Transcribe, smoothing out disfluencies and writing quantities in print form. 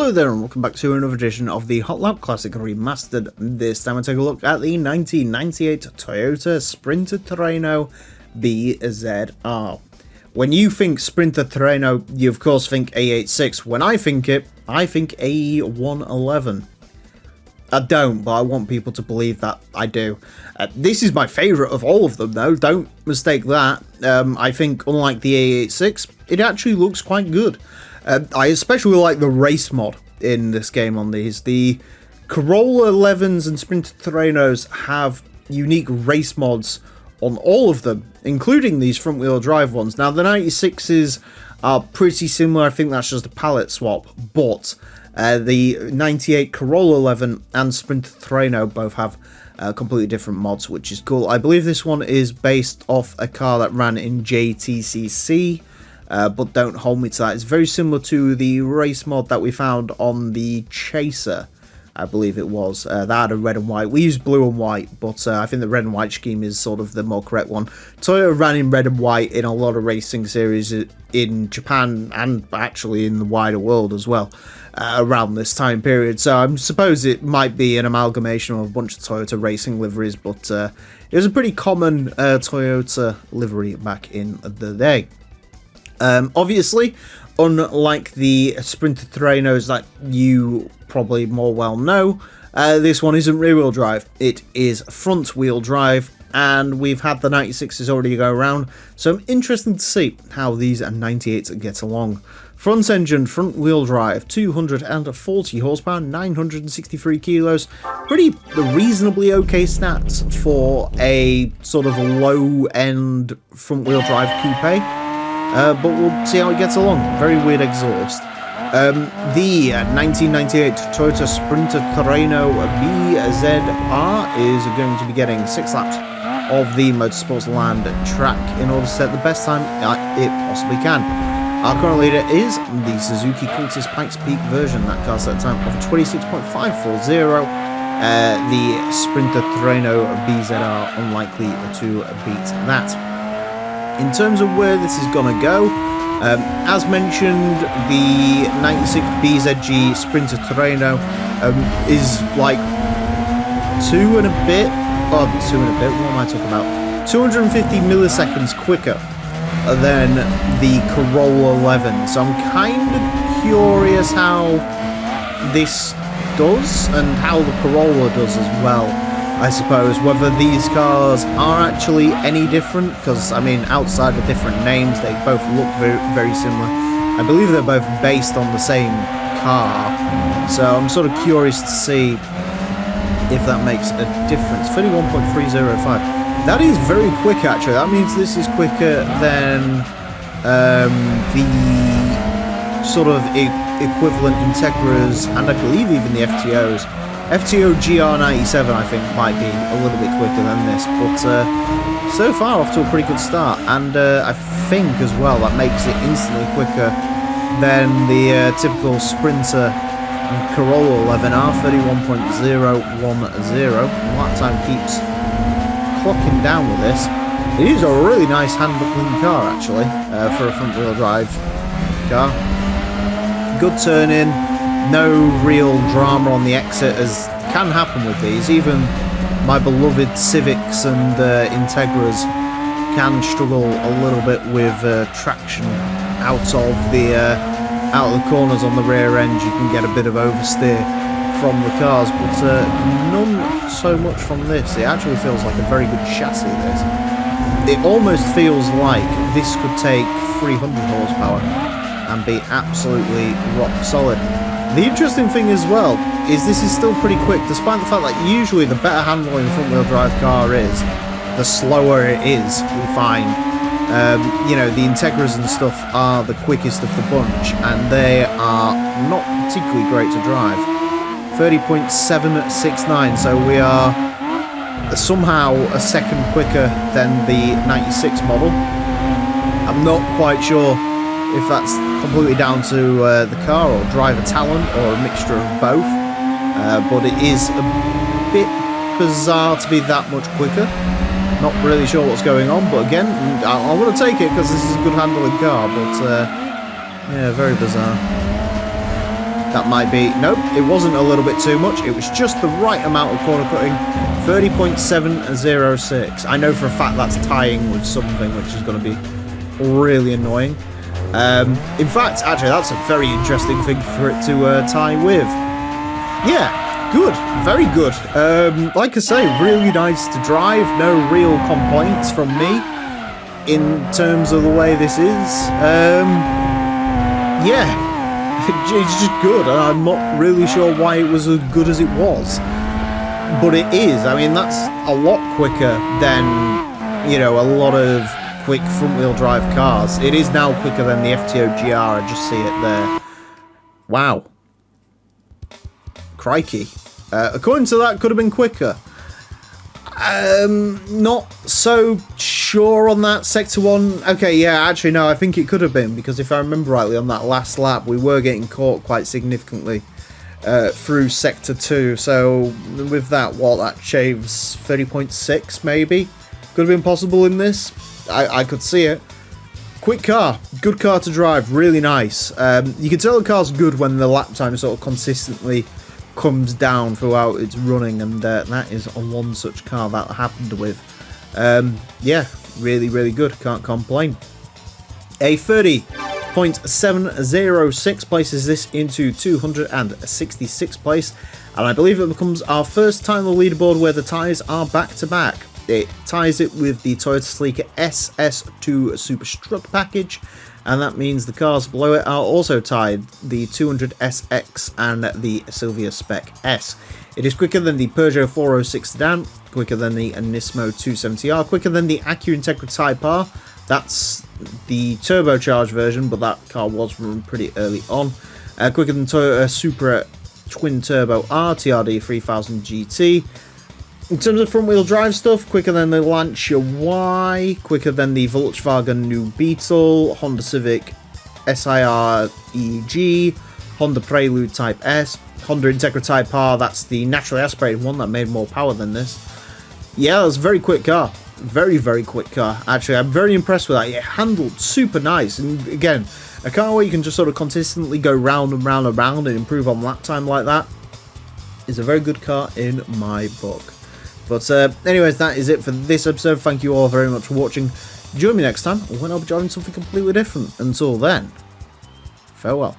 Hello there and welcome back to another edition of the Hot Lap Classic Remastered. This time I take a look at the 1998 Toyota Sprinter Trueno BZR. When you think Sprinter Trueno, you of course think A86. When I think it, I think A111. I don't, but I want people to believe that I do. This is my favourite of all of them though, don't mistake that. I think unlike the A86, it actually looks quite good. I especially like the race mod in this game on these. The Corolla 11s and Sprinter Truenos have unique race mods on all of them, including these front-wheel drive ones. Now, the 96s are pretty similar. I think that's just a palette swap, but the 98 Corolla 11 and Sprinter Trueno both have completely different mods, which is cool. I believe this one is based off a car that ran in JTCC. But don't hold me to that. It's very similar to the race mod that we found on the Chaser, I believe it was. That had a red and white. We used blue and white, but I think the red and white scheme is sort of the more correct one. Toyota ran in red and white in a lot of racing series in Japan and actually in the wider world as well around this time period. So I suppose it might be an amalgamation of a bunch of Toyota racing liveries, but it was a pretty common Toyota livery back in the day. Obviously, unlike the Sprinter Truenos that you probably more well know, this one isn't rear-wheel drive, it is front-wheel drive, and we've had the 96s already go around, so I'm interested to see how these 98s get along. Front engine, front-wheel drive, 240 horsepower, 963 kilos, pretty reasonably okay stats for a sort of low-end front-wheel drive coupe. But we'll see how it gets along. Very weird exhaust. The 1998 Toyota Sprinter Trueno BZR is going to be getting 6 laps of the Motorsports Land track in order to set the best time it possibly can. Our current leader is the Suzuki Cultus Pikes Peak version. That car set a time of 26.540. The Sprinter Trueno BZR unlikely to beat that. In terms of where this is going to go, as mentioned, the 96 BZG Sprinter Trueno is like 2 and a bit, what am I talking about? 250 milliseconds quicker than the Corolla 11. So I'm kind of curious how this does and how the Corolla does as well. I suppose whether these cars are actually any different, because I mean outside of different names they both look very, very similar. I believe they're both based on the same car, so I'm sort of curious to see if that makes a difference. 31.305, that is very quick actually. That means this is quicker than the sort of equivalent Integras and I believe even the FTOs. FTO GR97 I think might be a little bit quicker than this, but so far off to a pretty good start, and I think as well that makes it instantly quicker than the typical Sprinter and Corolla 11R, 31.010. Lap time keeps clocking down with this. It is a really nice handling car actually for a front wheel drive car. Good turn in. No real drama on the exit, as can happen with these. Even my beloved Civics and Integras can struggle a little bit with traction out of the corners on the rear end. You can get a bit of oversteer from the cars, but none so much from this. It actually feels like a very good chassis, this. It almost feels like this could take 300 horsepower and be absolutely rock solid. The interesting thing as well is this is still pretty quick, despite the fact that usually the better handling front-wheel drive car is, the slower it is, we find. You know, the Integras and stuff are the quickest of the bunch, and they are not particularly great to drive. 30.769, so we are somehow a second quicker than the 96 model. I'm not quite sure if that's completely down to the car or driver talent or a mixture of both, but it is a bit bizarre to be that much quicker. Not really sure what's going on, but again, I want to take it because this is a good handling car, but yeah, very bizarre. That might be... Nope, it wasn't a little bit too much. It was just the right amount of corner cutting. 30.706. I know for a fact that's tying with something, which is going to be really annoying. In fact, actually, that's a very interesting thing for it to tie with. Yeah, good. Very good. Like I say, really nice to drive. No real complaints from me in terms of the way this is. Yeah, it's just good. And I'm not really sure why it was as good as it was. But it is. I mean, that's a lot quicker than, you know, a lot of quick front-wheel drive cars. It is now quicker than the FTO GR. I just see it there. Wow. Crikey. According to that, could have been quicker. Not so sure on that. Sector 1. Okay, yeah, actually, no, I think it could have been. Because if I remember rightly, on that last lap, we were getting caught quite significantly. Through Sector 2, so with that, what, that shaves 30.6 maybe? Could have been possible in this. I could see it. Quick car, good car to drive, really nice. You can tell the car's good when the lap time sort of consistently comes down throughout its running, and that is on one such car that happened with. Yeah, really, really good, can't complain. A 30.706 places this into 266th place, and I believe it becomes our first time on the leaderboard where the ties are back to back. It ties it with the Toyota Sleeker SS2 Super Struck package, and that means the cars below it are also tied, the 200SX and the Silvia Spec S. It is quicker than the Peugeot 406 sedan, quicker than the Nismo 270R, quicker than the Acura Integra Type R. That's the turbocharged version, but that car was run pretty early on. Quicker than Toyota Supra Twin Turbo R TRD 3000 GT. In terms of front-wheel drive stuff, quicker than the Lancia Y, quicker than the Volkswagen New Beetle, Honda Civic SIR EG, Honda Prelude Type S, Honda Integra Type R, that's the naturally aspirated one that made more power than this. Yeah, that was a very quick car. Very, very quick car. Actually, I'm very impressed with that. It handled super nice. And again, a car where you can just sort of consistently go round and round and round and improve on lap time like that is a very good car in my book. But anyways, that is it for this episode. Thank you all very much for watching. Join me next time when I'll be driving something completely different. Until then, farewell.